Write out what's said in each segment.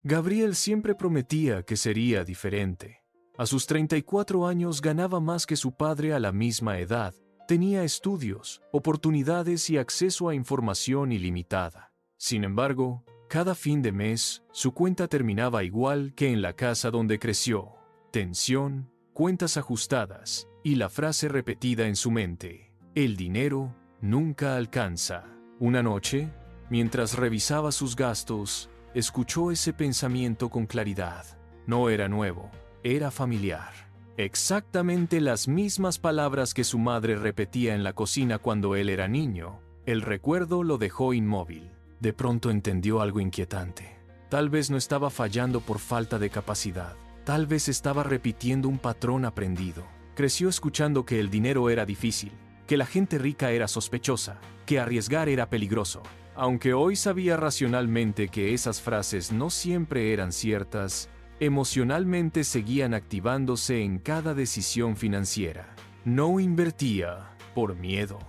Gabriel siempre prometía que sería diferente. A sus 34 años ganaba más que su padre a la misma edad. Tenía estudios, oportunidades y acceso a información ilimitada. Sin embargo, cada fin de mes, su cuenta terminaba igual que en la casa donde creció. Tensión, cuentas ajustadas y la frase repetida en su mente: el dinero nunca alcanza. Una noche, mientras revisaba sus gastos, escuchó ese pensamiento con claridad. No era nuevo, era familiar. Exactamente las mismas palabras que su madre repetía en la cocina cuando él era niño. El recuerdo lo dejó inmóvil. De pronto entendió algo inquietante. Tal vez no estaba fallando por falta de capacidad. Tal vez estaba repitiendo un patrón aprendido. Creció escuchando que el dinero era difícil, que la gente rica era sospechosa, que arriesgar era peligroso. Aunque hoy sabía racionalmente que esas frases no siempre eran ciertas, emocionalmente seguían activándose en cada decisión financiera. No invertía por miedo.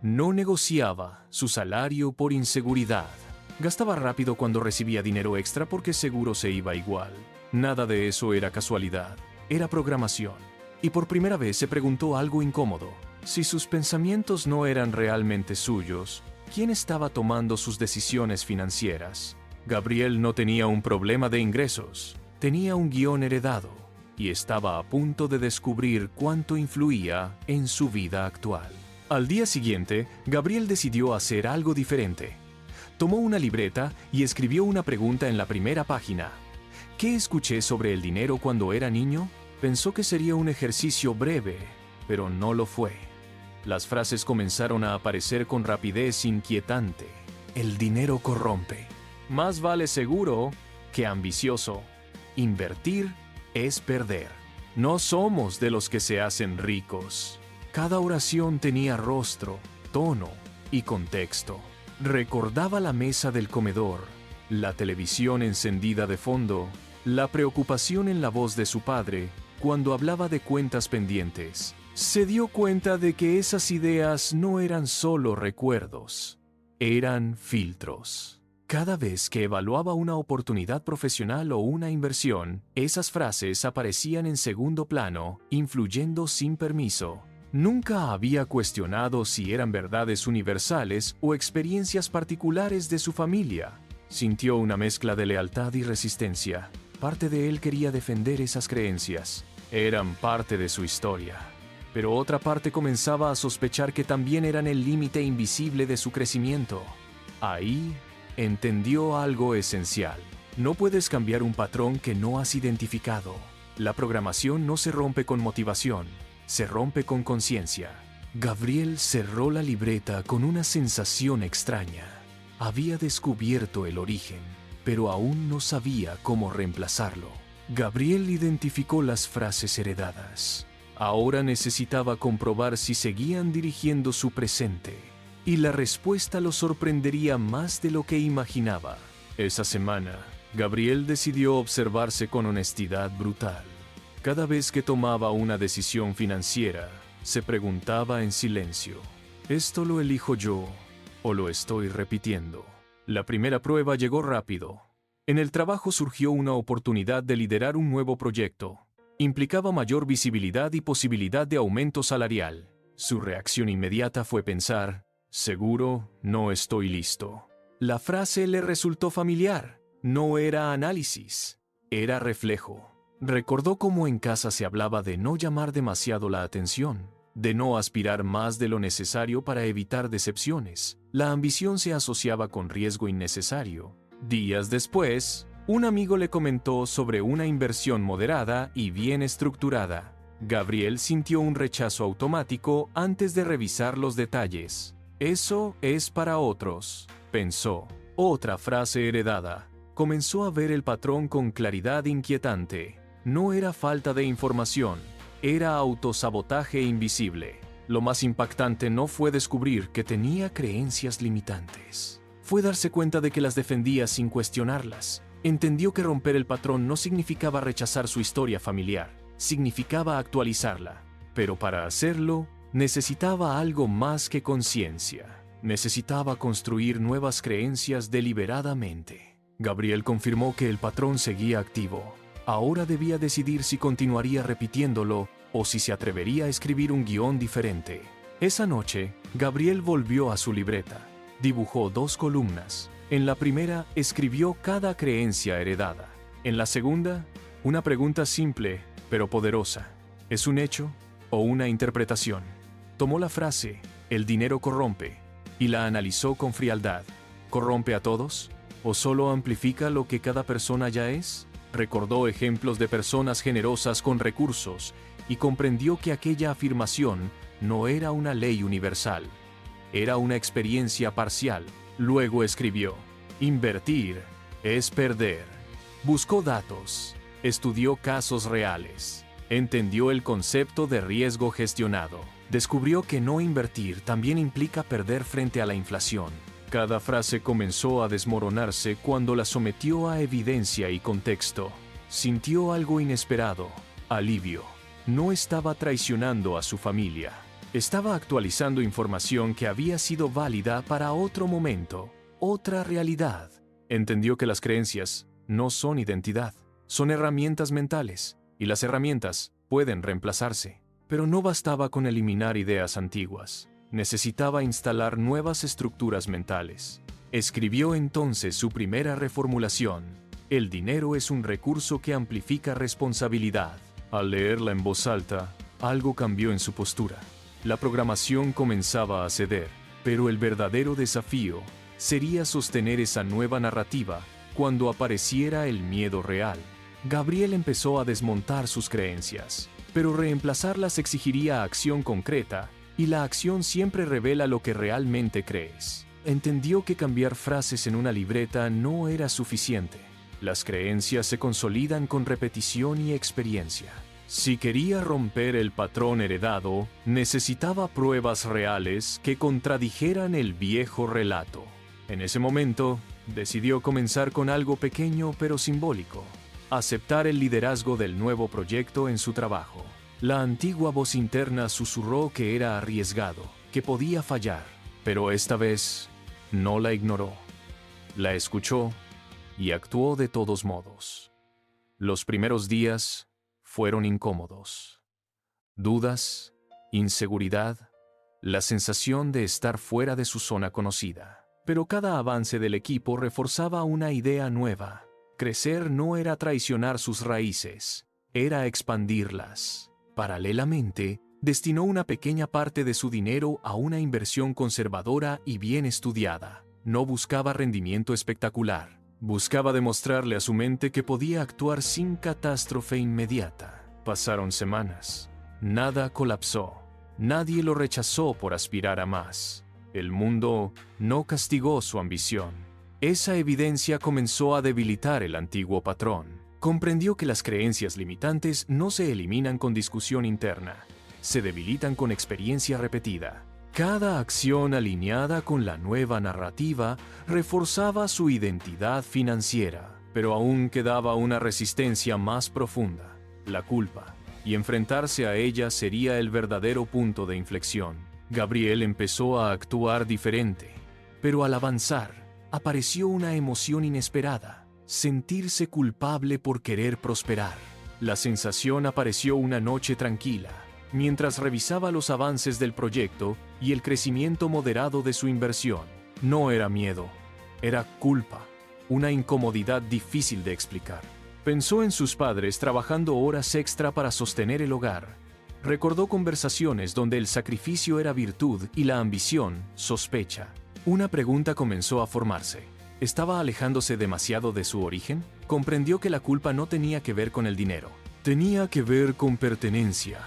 No negociaba su salario por inseguridad. Gastaba rápido cuando recibía dinero extra porque seguro se iba igual. Nada de eso era casualidad, era programación. Y por primera vez se preguntó algo incómodo. Si sus pensamientos no eran realmente suyos, ¿quién estaba tomando sus decisiones financieras? Gabriel no tenía un problema de ingresos, tenía un guión heredado y estaba a punto de descubrir cuánto influía en su vida actual. Al día siguiente, Gabriel decidió hacer algo diferente. Tomó una libreta y escribió una pregunta en la primera página. ¿Qué escuché sobre el dinero cuando era niño? Pensó que sería un ejercicio breve, pero no lo fue. Las frases comenzaron a aparecer con rapidez inquietante. El dinero corrompe. Más vale seguro que ambicioso. Invertir es perder. No somos de los que se hacen ricos. Cada oración tenía rostro, tono y contexto. Recordaba la mesa del comedor, la televisión encendida de fondo, la preocupación en la voz de su padre cuando hablaba de cuentas pendientes. Se dio cuenta de que esas ideas no eran solo recuerdos, eran filtros. Cada vez que evaluaba una oportunidad profesional o una inversión, esas frases aparecían en segundo plano, influyendo sin permiso. Nunca había cuestionado si eran verdades universales o experiencias particulares de su familia. Sintió una mezcla de lealtad y resistencia. Parte de él quería defender esas creencias. Eran parte de su historia. Pero otra parte comenzaba a sospechar que también eran el límite invisible de su crecimiento. Ahí entendió algo esencial. No puedes cambiar un patrón que no has identificado. La programación no se rompe con motivación, se rompe con conciencia. Gabriel cerró la libreta con una sensación extraña. Había descubierto el origen, pero aún no sabía cómo reemplazarlo. Gabriel identificó las frases heredadas. Ahora necesitaba comprobar si seguían dirigiendo su presente. Y la respuesta lo sorprendería más de lo que imaginaba. Esa semana, Gabriel decidió observarse con honestidad brutal. Cada vez que tomaba una decisión financiera, se preguntaba en silencio: ¿esto lo elijo yo o lo estoy repitiendo? La primera prueba llegó rápido. En el trabajo surgió una oportunidad de liderar un nuevo proyecto. Implicaba mayor visibilidad y posibilidad de aumento salarial. Su reacción inmediata fue pensar: seguro no estoy listo. La frase le resultó familiar. No era análisis, era reflejo. Recordó cómo en casa se hablaba de no llamar demasiado la atención, de no aspirar más de lo necesario para evitar decepciones. La ambición se asociaba con riesgo innecesario. Días después, un amigo le comentó sobre una inversión moderada y bien estructurada. Gabriel sintió un rechazo automático antes de revisar los detalles. Eso es para otros, pensó. Otra frase heredada. Comenzó a ver el patrón con claridad inquietante. No era falta de información, era autosabotaje invisible. Lo más impactante no fue descubrir que tenía creencias limitantes. Fue darse cuenta de que las defendía sin cuestionarlas. Entendió que romper el patrón no significaba rechazar su historia familiar, significaba actualizarla. Pero para hacerlo, necesitaba algo más que conciencia. Necesitaba construir nuevas creencias deliberadamente. Gabriel confirmó que el patrón seguía activo. Ahora debía decidir si continuaría repitiéndolo o si se atrevería a escribir un guión diferente. Esa noche, Gabriel volvió a su libreta. Dibujó 2 columnas. En la primera, escribió cada creencia heredada. En la segunda, una pregunta simple, pero poderosa. ¿Es un hecho o una interpretación? Tomó la frase, "el dinero corrompe", y la analizó con frialdad. ¿Corrompe a todos? ¿O solo amplifica lo que cada persona ya es? Recordó ejemplos de personas generosas con recursos y comprendió que aquella afirmación no era una ley universal. Era una experiencia parcial. Luego escribió, "Invertir es perder". Buscó datos, estudió casos reales, entendió el concepto de riesgo gestionado. Descubrió que no invertir también implica perder frente a la inflación. Cada frase comenzó a desmoronarse cuando la sometió a evidencia y contexto. Sintió algo inesperado, alivio. No estaba traicionando a su familia. Estaba actualizando información que había sido válida para otro momento, otra realidad. Entendió que las creencias no son identidad, son herramientas mentales, y las herramientas pueden reemplazarse. Pero no bastaba con eliminar ideas antiguas. Necesitaba instalar nuevas estructuras mentales. Escribió entonces su primera reformulación. El dinero es un recurso que amplifica responsabilidad. Al leerla en voz alta, algo cambió en su postura. La programación comenzaba a ceder, pero el verdadero desafío sería sostener esa nueva narrativa cuando apareciera el miedo real. Gabriel empezó a desmontar sus creencias, pero reemplazarlas exigiría acción concreta, y la acción siempre revela lo que realmente crees. Entendió que cambiar frases en una libreta no era suficiente. Las creencias se consolidan con repetición y experiencia. Si quería romper el patrón heredado, necesitaba pruebas reales que contradijeran el viejo relato. En ese momento, decidió comenzar con algo pequeño pero simbólico: aceptar el liderazgo del nuevo proyecto en su trabajo. La antigua voz interna susurró que era arriesgado, que podía fallar, pero esta vez no la ignoró. La escuchó y actuó de todos modos. Los primeros días fueron incómodos. Dudas, inseguridad, la sensación de estar fuera de su zona conocida. Pero cada avance del equipo reforzaba una idea nueva. Crecer no era traicionar sus raíces, era expandirlas. Paralelamente, destinó una pequeña parte de su dinero a una inversión conservadora y bien estudiada. No buscaba rendimiento espectacular. Buscaba demostrarle a su mente que podía actuar sin catástrofe inmediata. Pasaron semanas. Nada colapsó. Nadie lo rechazó por aspirar a más. El mundo no castigó su ambición. Esa evidencia comenzó a debilitar el antiguo patrón. Comprendió que las creencias limitantes no se eliminan con discusión interna, se debilitan con experiencia repetida. Cada acción alineada con la nueva narrativa reforzaba su identidad financiera, pero aún quedaba una resistencia más profunda: la culpa, y enfrentarse a ella sería el verdadero punto de inflexión. Gabriel empezó a actuar diferente, pero al avanzar, apareció una emoción inesperada: sentirse culpable por querer prosperar. La sensación apareció una noche tranquila, mientras revisaba los avances del proyecto y el crecimiento moderado de su inversión. No era miedo, era culpa, una incomodidad difícil de explicar. Pensó en sus padres trabajando horas extra para sostener el hogar. Recordó conversaciones donde el sacrificio era virtud y la ambición sospecha. Una pregunta comenzó a formarse: ¿estaba alejándose demasiado de su origen? Comprendió que la culpa no tenía que ver con el dinero. Tenía que ver con pertenencia.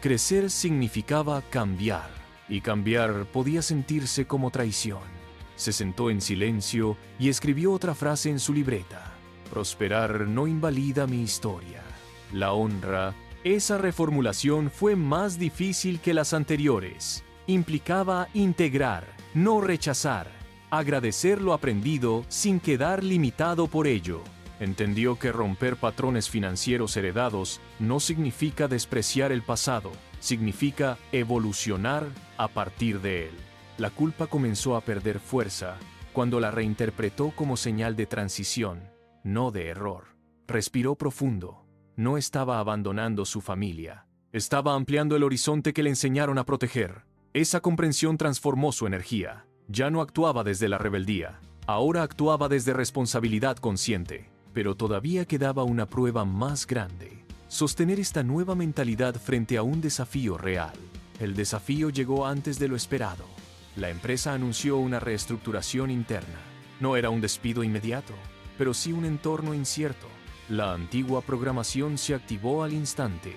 Crecer significaba cambiar, y cambiar podía sentirse como traición. Se sentó en silencio y escribió otra frase en su libreta: prosperar no invalida mi historia. La honra. Esa reformulación fue más difícil que las anteriores. Implicaba integrar, no rechazar. Agradecer lo aprendido sin quedar limitado por ello. Entendió que romper patrones financieros heredados no significa despreciar el pasado, significa evolucionar a partir de él. La culpa comenzó a perder fuerza cuando la reinterpretó como señal de transición, no de error. Respiró profundo. No estaba abandonando su familia. Estaba ampliando el horizonte que le enseñaron a proteger. Esa comprensión transformó su energía. Ya no actuaba desde la rebeldía. Ahora actuaba desde responsabilidad consciente. Pero todavía quedaba una prueba más grande: sostener esta nueva mentalidad frente a un desafío real. El desafío llegó antes de lo esperado. La empresa anunció una reestructuración interna. No era un despido inmediato, pero sí un entorno incierto. La antigua programación se activó al instante.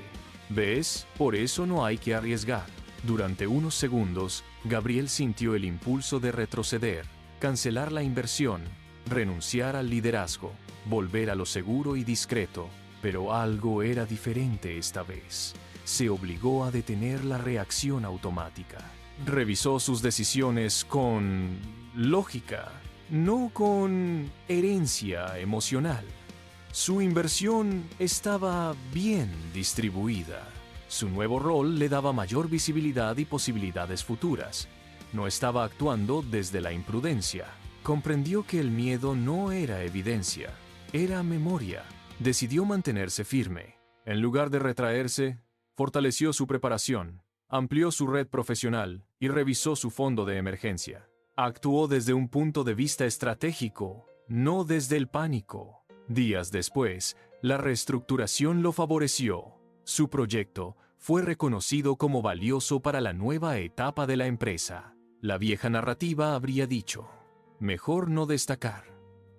¿Ves? Por eso no hay que arriesgar. Durante unos segundos, Gabriel sintió el impulso de retroceder, cancelar la inversión, renunciar al liderazgo, volver a lo seguro y discreto. Pero algo era diferente esta vez. Se obligó a detener la reacción automática. Revisó sus decisiones con lógica, no con herencia emocional. Su inversión estaba bien distribuida. Su nuevo rol le daba mayor visibilidad y posibilidades futuras. No estaba actuando desde la imprudencia. Comprendió que el miedo no era evidencia, era memoria. Decidió mantenerse firme. En lugar de retraerse, fortaleció su preparación, amplió su red profesional y revisó su fondo de emergencia. Actuó desde un punto de vista estratégico, no desde el pánico. Días después, la reestructuración lo favoreció. Su proyecto fue reconocido como valioso para la nueva etapa de la empresa. La vieja narrativa habría dicho: mejor no destacar.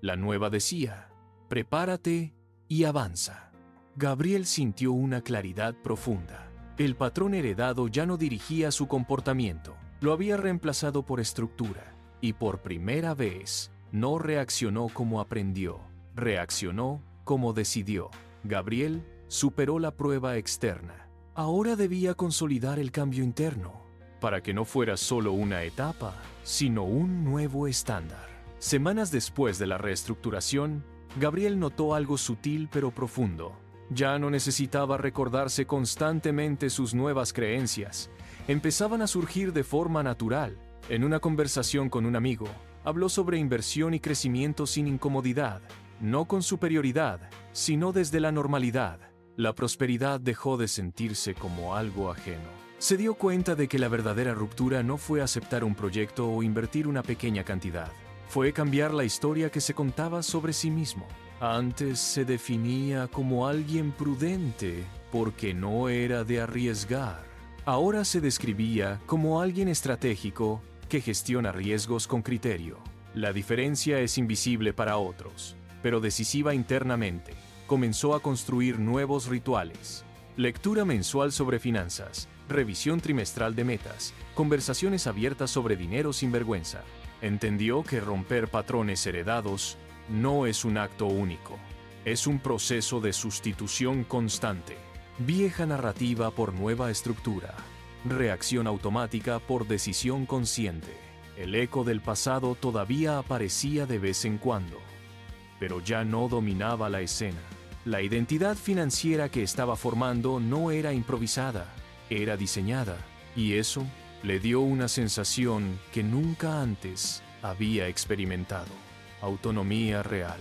La nueva decía: prepárate y avanza. Gabriel sintió una claridad profunda. El patrón heredado ya no dirigía su comportamiento, lo había reemplazado por estructura, y por primera vez no reaccionó como aprendió, reaccionó como decidió. Gabriel superó la prueba externa. Ahora debía consolidar el cambio interno, para que no fuera solo una etapa, sino un nuevo estándar. Semanas después de la reestructuración, Gabriel notó algo sutil pero profundo. Ya no necesitaba recordarse constantemente sus nuevas creencias. Empezaban a surgir de forma natural. En una conversación con un amigo, habló sobre inversión y crecimiento sin incomodidad, no con superioridad, sino desde la normalidad. La prosperidad dejó de sentirse como algo ajeno. Se dio cuenta de que la verdadera ruptura no fue aceptar un proyecto o invertir una pequeña cantidad. Fue cambiar la historia que se contaba sobre sí mismo. Antes se definía como alguien prudente porque no era de arriesgar. Ahora se describía como alguien estratégico que gestiona riesgos con criterio. La diferencia es invisible para otros, pero decisiva internamente. Comenzó a construir nuevos rituales: lectura mensual sobre finanzas, revisión trimestral de metas, conversaciones abiertas sobre dinero sin vergüenza. Entendió que romper patrones heredados no es un acto único, es un proceso de sustitución constante. Vieja narrativa por nueva estructura, reacción automática por decisión consciente. El eco del pasado todavía aparecía de vez en cuando, pero ya no dominaba la escena. La identidad financiera que estaba formando no era improvisada, era diseñada, y eso le dio una sensación que nunca antes había experimentado: autonomía real.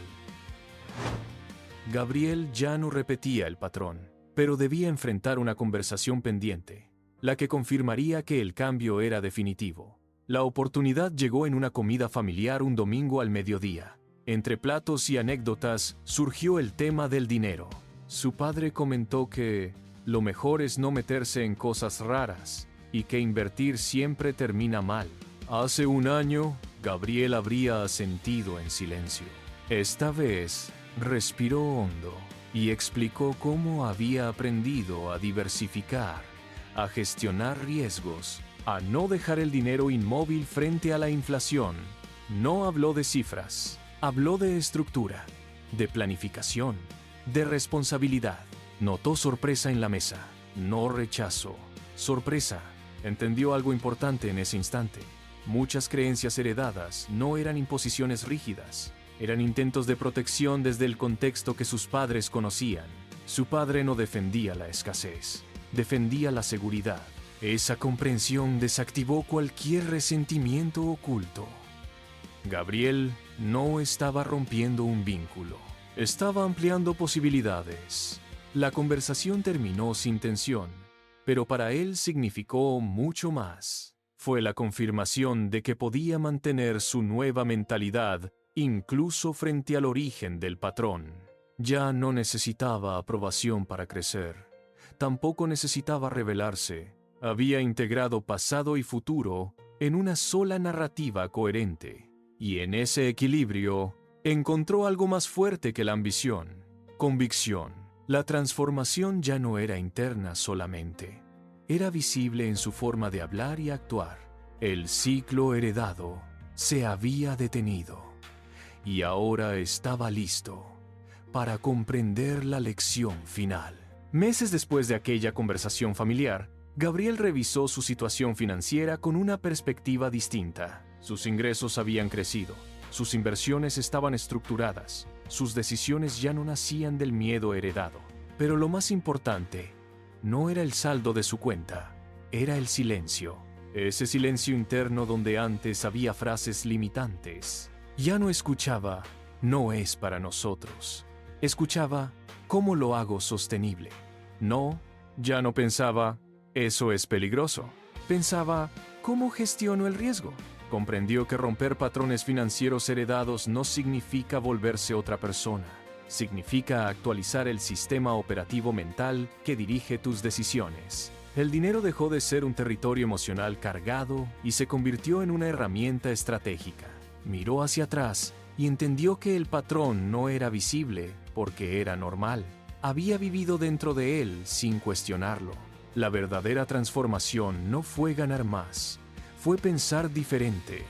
Gabriel ya no repetía el patrón, pero debía enfrentar una conversación pendiente, la que confirmaría que el cambio era definitivo. La oportunidad llegó en una comida familiar un domingo al mediodía. Entre platos y anécdotas surgió el tema del dinero. Su padre comentó que lo mejor es no meterse en cosas raras y que invertir siempre termina mal. Hace un año, Gabriel habría asentido en silencio. Esta vez, respiró hondo y explicó cómo había aprendido a diversificar, a gestionar riesgos, a no dejar el dinero inmóvil frente a la inflación. No habló de cifras, habló de estructura, de planificación, de responsabilidad. Notó sorpresa en la mesa, no rechazo. Sorpresa. Entendió algo importante en ese instante. Muchas creencias heredadas no eran imposiciones rígidas, eran intentos de protección desde el contexto que sus padres conocían. Su padre no defendía la escasez, defendía la seguridad. Esa comprensión desactivó cualquier resentimiento oculto. Gabriel no estaba rompiendo un vínculo, estaba ampliando posibilidades. La conversación terminó sin tensión, pero para él significó mucho más. Fue la confirmación de que podía mantener su nueva mentalidad incluso frente al origen del patrón. Ya no necesitaba aprobación para crecer. Tampoco necesitaba revelarse. Había integrado pasado y futuro en una sola narrativa coherente. Y en ese equilibrio encontró algo más fuerte que la ambición: convicción. La transformación ya no era interna solamente. Era visible en su forma de hablar y actuar. El ciclo heredado se había detenido y ahora estaba listo para comprender la lección final. Meses después de aquella conversación familiar, Gabriel revisó su situación financiera con una perspectiva distinta. Sus ingresos habían crecido, sus inversiones estaban estructuradas, sus decisiones ya no nacían del miedo heredado. Pero lo más importante no era el saldo de su cuenta, era el silencio. Ese silencio interno donde antes había frases limitantes. Ya no escuchaba, no es para nosotros. Escuchaba, ¿cómo lo hago sostenible? No, ya no pensaba, eso es peligroso. Pensaba, ¿cómo gestiono el riesgo? Comprendió que romper patrones financieros heredados no significa volverse otra persona. Significa actualizar el sistema operativo mental que dirige tus decisiones. El dinero dejó de ser un territorio emocional cargado y se convirtió en una herramienta estratégica. Miró hacia atrás y entendió que el patrón no era visible porque era normal. Había vivido dentro de él sin cuestionarlo. La verdadera transformación no fue ganar más, fue pensar diferente.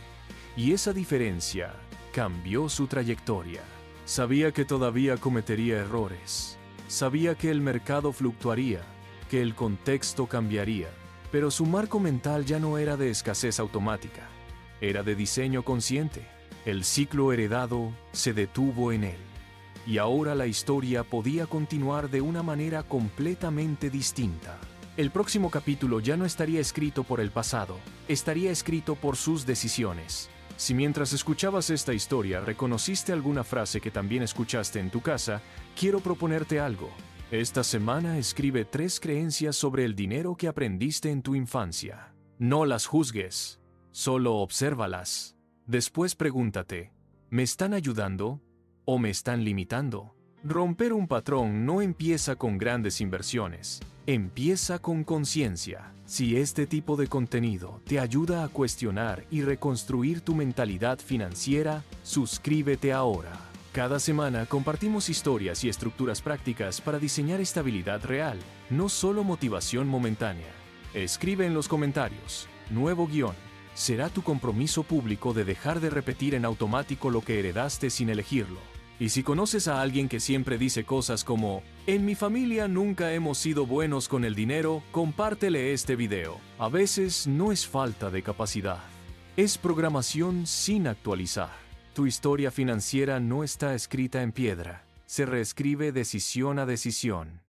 Y esa diferencia cambió su trayectoria. Sabía que todavía cometería errores. Sabía que el mercado fluctuaría, que el contexto cambiaría. Pero su marco mental ya no era de escasez automática. Era de diseño consciente. El ciclo heredado se detuvo en él. Y ahora la historia podía continuar de una manera completamente distinta. El próximo capítulo ya no estaría escrito por el pasado, estaría escrito por sus decisiones. Si mientras escuchabas esta historia reconociste alguna frase que también escuchaste en tu casa, quiero proponerte algo. Esta semana escribe 3 creencias sobre el dinero que aprendiste en tu infancia. No las juzgues, solo obsérvalas. Después pregúntate, ¿me están ayudando o me están limitando? Romper un patrón no empieza con grandes inversiones, empieza con conciencia. Si este tipo de contenido te ayuda a cuestionar y reconstruir tu mentalidad financiera, suscríbete ahora. Cada semana compartimos historias y estructuras prácticas para diseñar estabilidad real, no solo motivación momentánea. Escribe en los comentarios, nuevo guión. Será tu compromiso público de dejar de repetir en automático lo que heredaste sin elegirlo. Y si conoces a alguien que siempre dice cosas como «En mi familia nunca hemos sido buenos con el dinero», compártele este video. A veces no es falta de capacidad, es programación sin actualizar. Tu historia financiera no está escrita en piedra, se reescribe decisión a decisión.